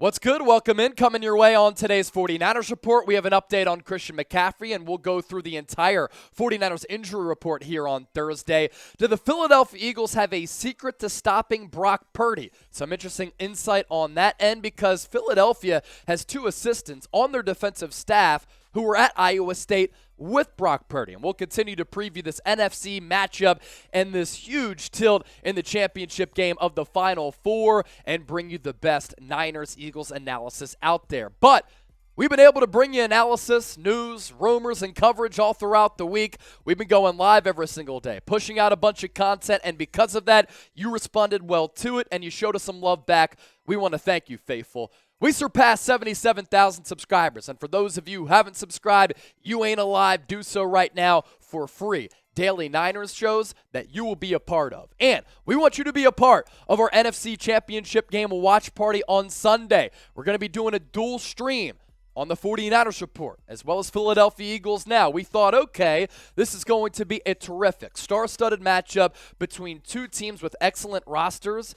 What's good? Welcome in. Coming your way on today's 49ers Report. We have an update on Christian McCaffrey, and we'll go through the entire 49ers injury report here on Thursday. Do the Philadelphia Eagles have a secret to stopping Brock Purdy? Some interesting insight on that end because Philadelphia has two assistants on their defensive staff who were at Iowa State with Brock Purdy. And we'll continue to preview this NFC matchup and this huge tilt in the championship game of the Final Four and bring you the best Niners-Eagles analysis out there. But we've been able to bring you analysis, news, rumors, and coverage all throughout the week. We've been going live every single day, pushing out a bunch of content, and because of that, you responded well to it, and you showed us some love back. We want to thank you, faithful. We surpassed 77,000 subscribers, and for those of you who haven't subscribed, you ain't alive. Do so right now for free. Daily Niners shows that you will be a part of. And we want you to be a part of our NFC Championship game watch party on Sunday. We're going to be doing a dual stream on the 49ers Report, as well as Philadelphia Eagles Now. We thought, okay, this is going to be a terrific, star-studded matchup between two teams with excellent rosters,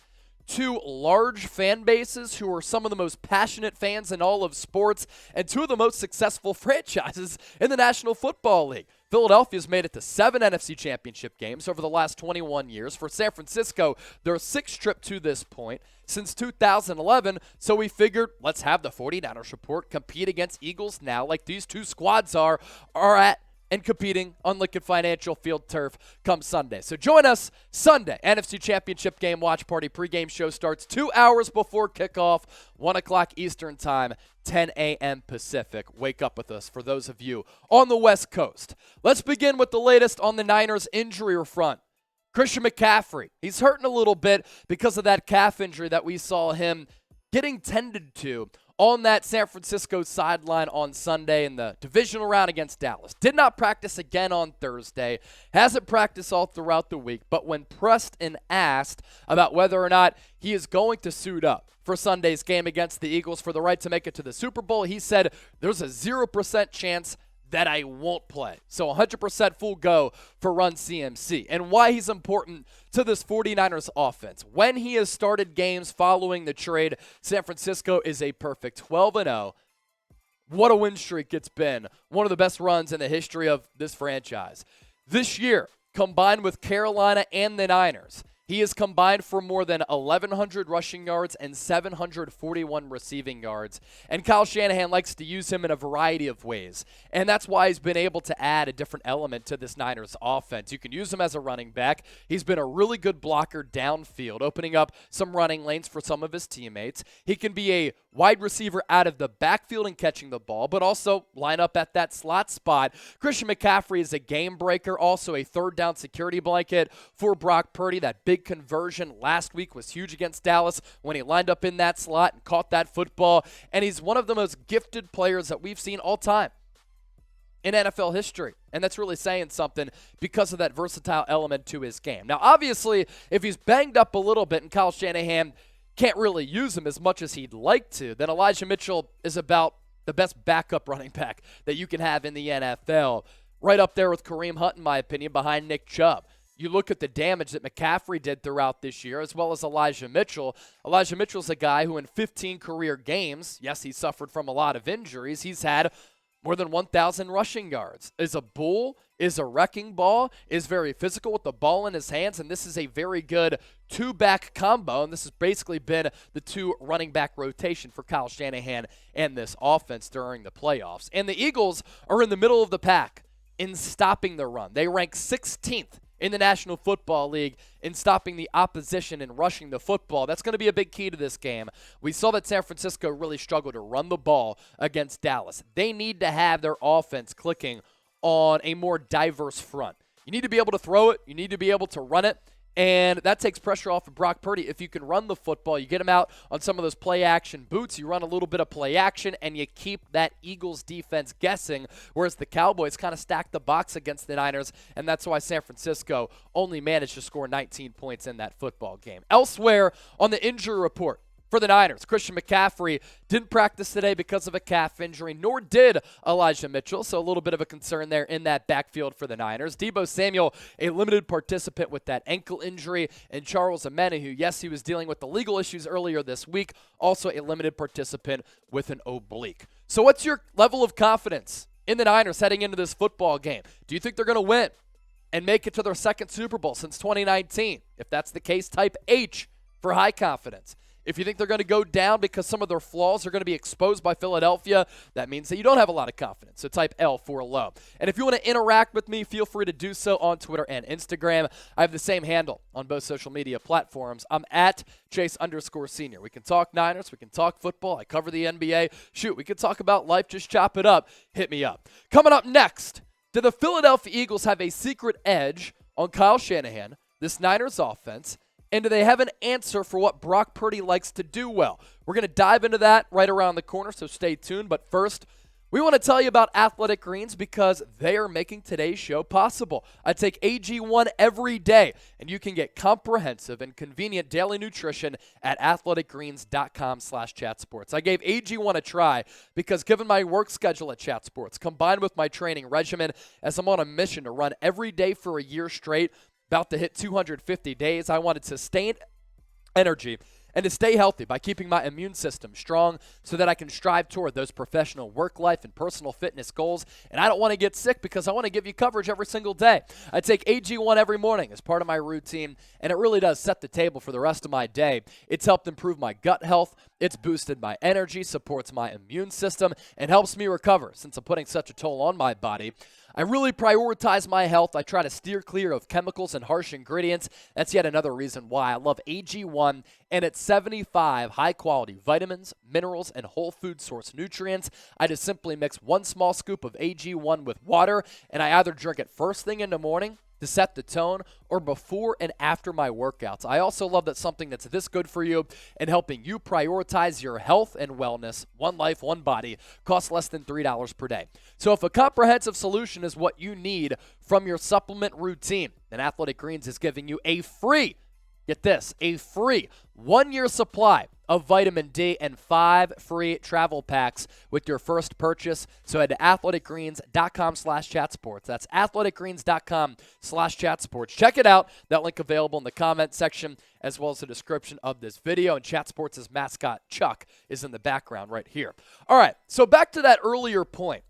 two large fan bases who are some of the most passionate fans in all of sports, and two of the most successful franchises in the National Football League. Philadelphia's made it to 7 NFC Championship games over the last 21 years. For San Francisco, their sixth trip to this point since 2011, so we figured let's have the 49ers Report compete against Eagles Now like these two squads are at and competing on Lincoln Financial Field turf come Sunday. So join us Sunday. NFC Championship game watch party pregame show starts 2 hours before kickoff, 1 o'clock Eastern time, 10 a.m. Pacific. Wake up with us for those of you on the West Coast. Let's begin with the latest on the Niners injury front. Christian McCaffrey, he's hurting a little bit because of that calf injury that we saw him getting tended to on that San Francisco sideline on Sunday in the divisional round against Dallas. Did not practice again on Thursday. Hasn't practiced all throughout the week. But when pressed and asked about whether or not he is going to suit up for Sunday's game against the Eagles for the right to make it to the Super Bowl, he said, there's a 0% chance that I won't play. So 100% full go for Run CMC. And why he's important to this 49ers offense. When he has started games following the trade, San Francisco is a perfect 12-0. What a win streak it's been. One of the best runs in the history of this franchise. This year, combined with Carolina and the Niners, he has combined for more than 1,100 rushing yards and 741 receiving yards. And Kyle Shanahan likes to use him in a variety of ways. And that's why he's been able to add a different element to this Niners offense. You can use him as a running back. He's been a really good blocker downfield, opening up some running lanes for some of his teammates. He can be a wide receiver out of the backfield and catching the ball, but also line up at that slot spot. Christian McCaffrey is a game breaker, also a third down security blanket for Brock Purdy. That big conversion last week was huge against Dallas when he lined up in that slot and caught that football. And he's one of the most gifted players that we've seen all time in NFL history. And that's really saying something because of that versatile element to his game. Now, obviously, if he's banged up a little bit and Kyle Shanahan can't really use him as much as he'd like to, then Elijah Mitchell is about the best backup running back that you can have in the NFL. Right up there with Kareem Hunt, in my opinion, behind Nick Chubb. You look at the damage that McCaffrey did throughout this year, as well as Elijah Mitchell. Elijah Mitchell's a guy who in 15 career games, yes, he suffered from a lot of injuries, he's had more than 1,000 rushing yards. Is a bull, is a wrecking ball, is very physical with the ball in his hands, and this is a very good two-back combo, and this has basically been the two running back rotation for Kyle Shanahan and this offense during the playoffs. And the Eagles are in the middle of the pack in stopping the run. They rank 16th in the National Football League in stopping the opposition and rushing the football. That's going to be a big key to this game. We saw that San Francisco really struggled to run the ball against Dallas. They need to have their offense clicking on a more diverse front. You need to be able to throw it. You need to be able to run it. And that takes pressure off of Brock Purdy. If you can run the football, you get him out on some of those play-action boots, you run a little bit of play-action, and you keep that Eagles defense guessing, whereas the Cowboys kind of stack the box against the Niners, and that's why San Francisco only managed to score 19 points in that football game. Elsewhere on the injury report, for the Niners. Christian McCaffrey didn't practice today because of a calf injury, nor did Elijah Mitchell, so a little bit of a concern there in that backfield for the Niners. Deebo Samuel, a limited participant with that ankle injury, and Charles Omenihu, yes, he was dealing with the legal issues earlier this week, also a limited participant with an oblique. So what's your level of confidence in the Niners heading into this football game? Do you think they're going to win and make it to their second Super Bowl since 2019? If that's the case, type H for high confidence. If you think they're going to go down because some of their flaws are going to be exposed by Philadelphia, that means that you don't have a lot of confidence. So type L for low. And if you want to interact with me, feel free to do so on Twitter and Instagram. I have the same handle on both social media platforms. I'm at Chase_Senior. We can talk Niners. We can talk football. I cover the NBA. Shoot, we can talk about life. Just chop it up. Hit me up. Coming up next, do the Philadelphia Eagles have a secret edge on Kyle Shanahan, this Niners offense? And do they have an answer for what Brock Purdy likes to do well? We're going to dive into that right around the corner, so stay tuned. But first, we want to tell you about Athletic Greens because they are making today's show possible. I take AG1 every day, and you can get comprehensive and convenient daily nutrition at athleticgreens.com/chatsports. I gave AG1 a try because given my work schedule at Chat Sports, combined with my training regimen, as I'm on a mission to run every day for a year straight, about to hit 250 days, I wanted sustained energy and to stay healthy by keeping my immune system strong so that I can strive toward those professional work life and personal fitness goals. And I don't want to get sick because I want to give you coverage every single day. I take AG1 every morning as part of my routine, and it really does set the table for the rest of my day. It's helped improve my gut health. It's boosted my energy, supports my immune system, and helps me recover since I'm putting such a toll on my body. I really prioritize my health. I try to steer clear of chemicals and harsh ingredients. That's yet another reason why I love AG1 and its 75 high-quality vitamins, minerals, and whole food source nutrients. I just simply mix one small scoop of AG1 with water, and I either drink it first thing in the morning to set the tone or before and after my workouts. I also love that something that's this good for you and helping you prioritize your health and wellness, one life, one body, costs less than $3 per day. So if a comprehensive solution is what you need from your supplement routine, then Athletic Greens is giving you a free, get this, a free 1-year supply of vitamin D and 5 free travel packs with your first purchase. So head to athleticgreens.com/chatsports. That's athleticgreens.com/chatsports. Check it out. That link available in the comment section as well as the description of this video. And Chat Sports' mascot, Chuck, is in the background right here. All right, so back to that earlier point.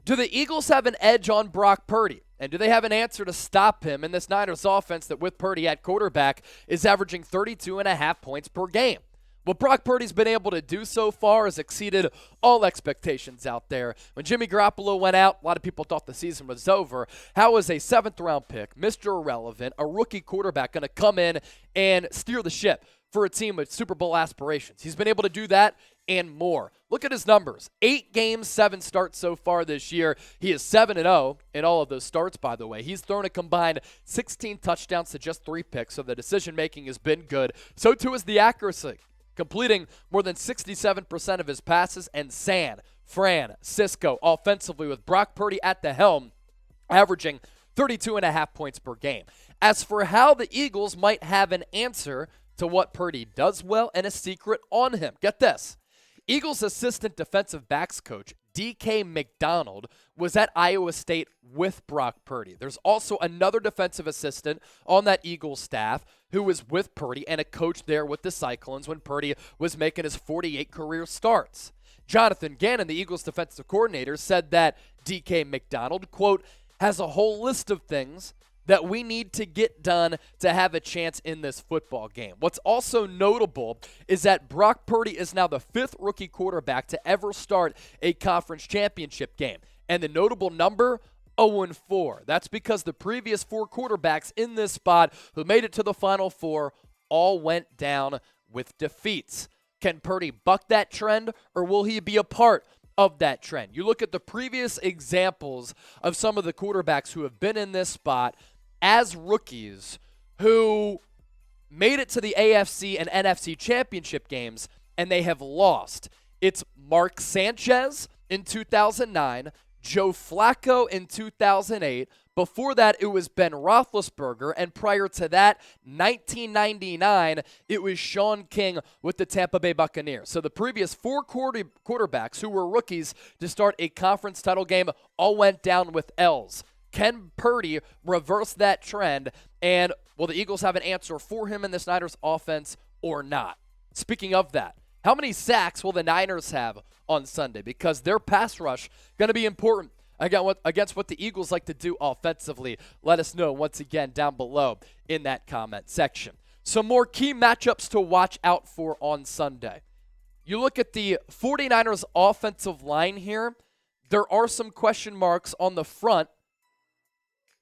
Do the Eagles have an edge on Brock Purdy? And do they have an answer to stop him in this Niners offense that with Purdy at quarterback is averaging 32.5 points per game? What Brock Purdy's been able to do so far has exceeded all expectations out there. When Jimmy Garoppolo went out, a lot of people thought the season was over. How is a 7th-round pick, Mr. Irrelevant, a rookie quarterback, going to come in and steer the ship for a team with Super Bowl aspirations? He's been able to do that and more. Look at his numbers. 8 games, 7 starts so far this year. He is 7-0 in all of those starts, by the way. He's thrown a combined 16 touchdowns to just 3 picks, so the decision-making has been good. So too is the accuracy, completing more than 67% of his passes, and San Francisco offensively with Brock Purdy at the helm, averaging 32.5 points per game. As for how the Eagles might have an answer to what Purdy does well and a secret on him, get this. Eagles assistant defensive backs coach DK McDonald was at Iowa State with Brock Purdy. There's also another defensive assistant on that Eagles staff who was with Purdy and a coach there with the Cyclones when Purdy was making his 48 career starts. Jonathan Gannon, the Eagles defensive coordinator, said that DK McDonald, quote, has a whole list of things that we need to get done to have a chance in this football game. What's also notable is that Brock Purdy is now the 5th rookie quarterback to ever start a conference championship game. And the notable number, 0-4. That's because the previous 4 quarterbacks in this spot who made it to the Final Four all went down with defeats. Can Purdy buck that trend, or will he be a part of that trend? You look at the previous examples of some of the quarterbacks who have been in this spot as rookies who made it to the AFC and NFC Championship games, and they have lost. It's Mark Sanchez in 2009, Joe Flacco in 2008, Before that, it was Ben Roethlisberger. And prior to that, 1999, it was Sean King with the Tampa Bay Buccaneers. So the previous four quarterbacks who were rookies to start a conference title game all went down with L's. Can Purdy reverse that trend? And will the Eagles have an answer for him in this Niners offense or not? Speaking of that, how many sacks will the Niners have on Sunday? Because their pass rush going to be important against what the Eagles like to do offensively. Let us know once again down below in that comment section. Some more key matchups to watch out for on Sunday. You look at the 49ers offensive line here. There are some question marks on the front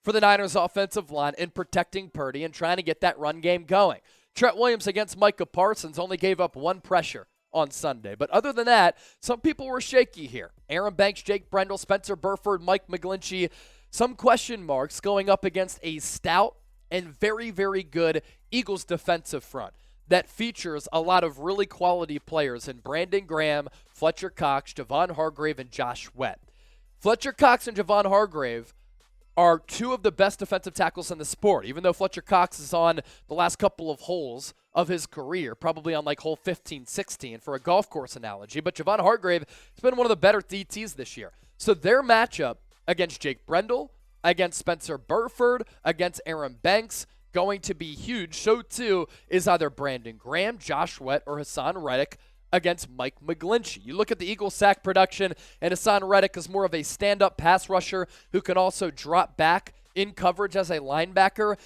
for the Niners offensive line in protecting Purdy and trying to get that run game going. Trent Williams against Micah Parsons only gave up one pressure on Sunday. But other than that, some people were shaky here. Aaron Banks, Jake Brendel, Spencer Burford, Mike McGlinchey. Some question marks going up against a stout and very, very good Eagles defensive front that features a lot of really quality players in Brandon Graham, Fletcher Cox, Javon Hargrave, and Josh Sweat. Fletcher Cox and Javon Hargrave are two of the best defensive tackles in the sport, even though Fletcher Cox is on the last couple of holes of his career, probably on like hole 15, 16 for a golf course analogy. But Javon Hargrave has been one of the better DTs this year. So their matchup against Jake Brendel, against Spencer Burford, against Aaron Banks, going to be huge. So too is either Brandon Graham, Josh Sweat, or Hassan Reddick against Mike McGlinchey. You look at the Eagles sack production, and Hassan Reddick is more of a stand-up pass rusher who can also drop back in coverage as a linebacker.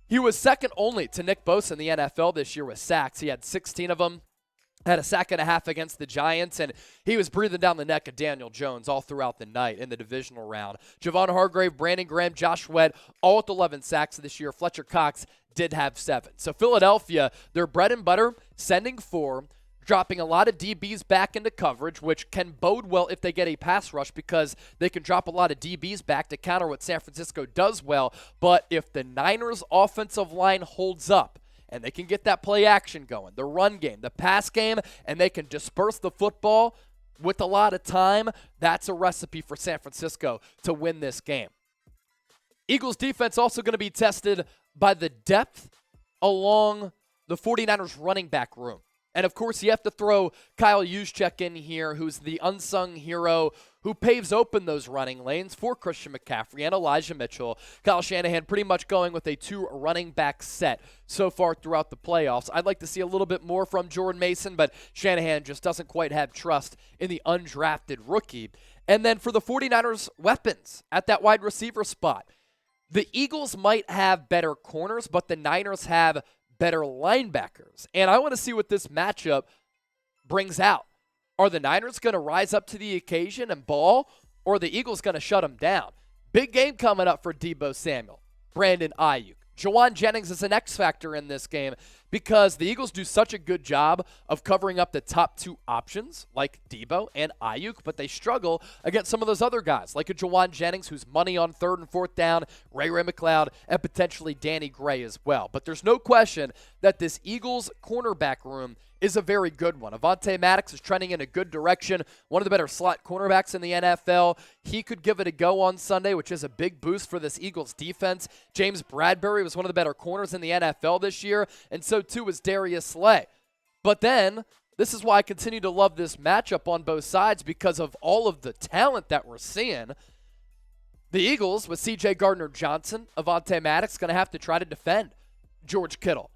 He was second only to Nick Bosa in the NFL this year with sacks. He had 16 of them, had a sack and a half against the Giants, and he was breathing down the neck of Daniel Jones all throughout the night in the divisional round. Javon Hargrave, Brandon Graham, Josh Sweat, all with 11 sacks this year. Fletcher Cox did have 7. So Philadelphia, their bread and butter, sending 4, dropping a lot of DBs back into coverage, which can bode well if they get a pass rush because they can drop a lot of DBs back to counter what San Francisco does well. But if the Niners' offensive line holds up and they can get that play action going, the run game, the pass game, and they can disperse the football with a lot of time, that's a recipe for San Francisco to win this game. Eagles defense also going to be tested by the depth along the 49ers running back room. And, of course, you have to throw Kyle Juszczyk in here, who's the unsung hero who paves open those running lanes for Christian McCaffrey and Elijah Mitchell. Kyle Shanahan pretty much going with a 2 running back set so far throughout the playoffs. I'd like to see a little bit more from Jordan Mason, but Shanahan just doesn't quite have trust in the undrafted rookie. And then for the 49ers, weapons at that wide receiver spot. The Eagles might have better corners, but the Niners have better linebackers. And I want to see what this matchup brings out. Are the Niners going to rise up to the occasion and ball, or are the Eagles going to shut them down? Big game coming up for Deebo Samuel, Brandon Ayuk. Jawan Jennings is an X factor in this game because the Eagles do such a good job of covering up the top 2 options like Deebo and Ayuk, but they struggle against some of those other guys like a Jawan Jennings who's money on 3rd and 4th down, Ray McLeod, and potentially Danny Gray as well. But there's no question that this Eagles cornerback room is a very good one. Avonte Maddox is trending in a good direction, one of the better slot cornerbacks in the NFL. He could give it a go on Sunday, which is a big boost for this Eagles defense. James Bradbury was one of the better corners in the NFL this year, and so too was Darius Slay. But then, this is why I continue to love this matchup on both sides because of all of the talent that we're seeing. The Eagles, with C.J. Gardner-Johnson, Avonte Maddox, going to have to try to defend George Kittle.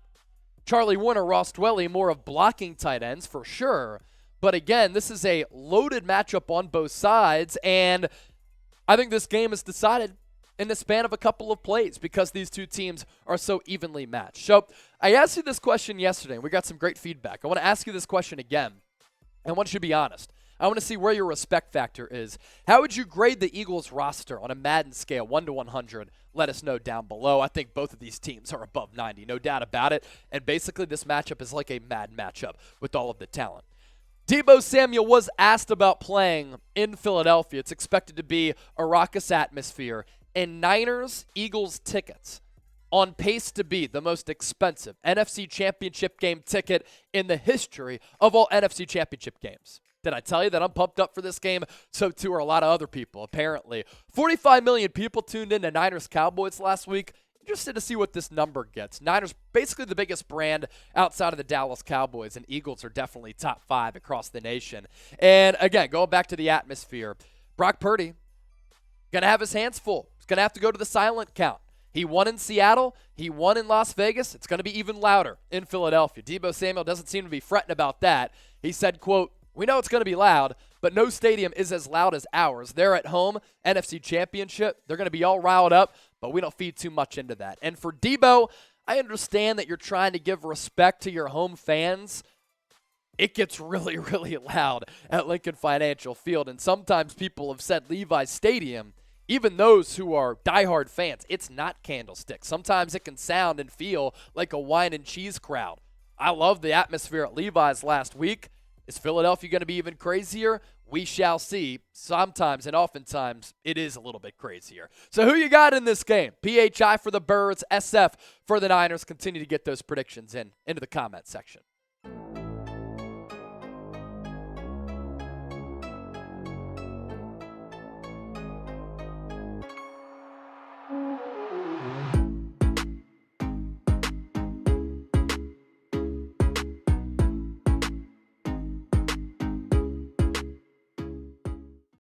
Charlie Warner, Ross Dwelly, more of blocking tight ends for sure. But again, this is a loaded matchup on both sides, and I think this game is decided in the span of a couple of plays because these two teams are so evenly matched. So I asked you this question yesterday, and we got some great feedback. I want to ask you this question again. I want you to be honest. I want to see where your respect factor is. How would you grade the Eagles roster on a Madden scale, 1 to 100? Let us know down below. I think both of these teams are above 90, no doubt about it. And basically this matchup is like a Madden matchup with all of the talent. Deebo Samuel was asked about playing in Philadelphia. It's expected to be a raucous atmosphere. And Niners-Eagles tickets on pace to be the most expensive NFC Championship game ticket in the history of all NFC Championship games. Did I tell you that I'm pumped up for this game? So too are a lot of other people, apparently. 45 million people tuned in to Niners-Cowboys last week. Interested to see what this number gets. Niners, basically the biggest brand outside of the Dallas Cowboys, and Eagles are definitely top 5 across the nation. And again, going back to the atmosphere, Brock Purdy, going to have his hands full. He's going to have to go to the silent count. He won in Seattle. He won in Las Vegas. It's going to be even louder in Philadelphia. Deebo Samuel doesn't seem to be fretting about that. He said, quote, "We know it's going to be loud, but no stadium is as loud as ours. They're at home, NFC Championship. They're going to be all riled up, but we don't feed too much into that." And for Deebo, I understand that you're trying to give respect to your home fans. It gets really, really loud at Lincoln Financial Field, and sometimes people have said Levi's Stadium, even those who are diehard fans, it's not Candlestick. Sometimes it can sound and feel like a wine and cheese crowd. I love the atmosphere at Levi's last week. Is Philadelphia going to be even crazier? We shall see. Sometimes and oftentimes it is a little bit crazier. So who you got in this game? PHI for the Birds, SF for the Niners. Continue to get those predictions into the comment section.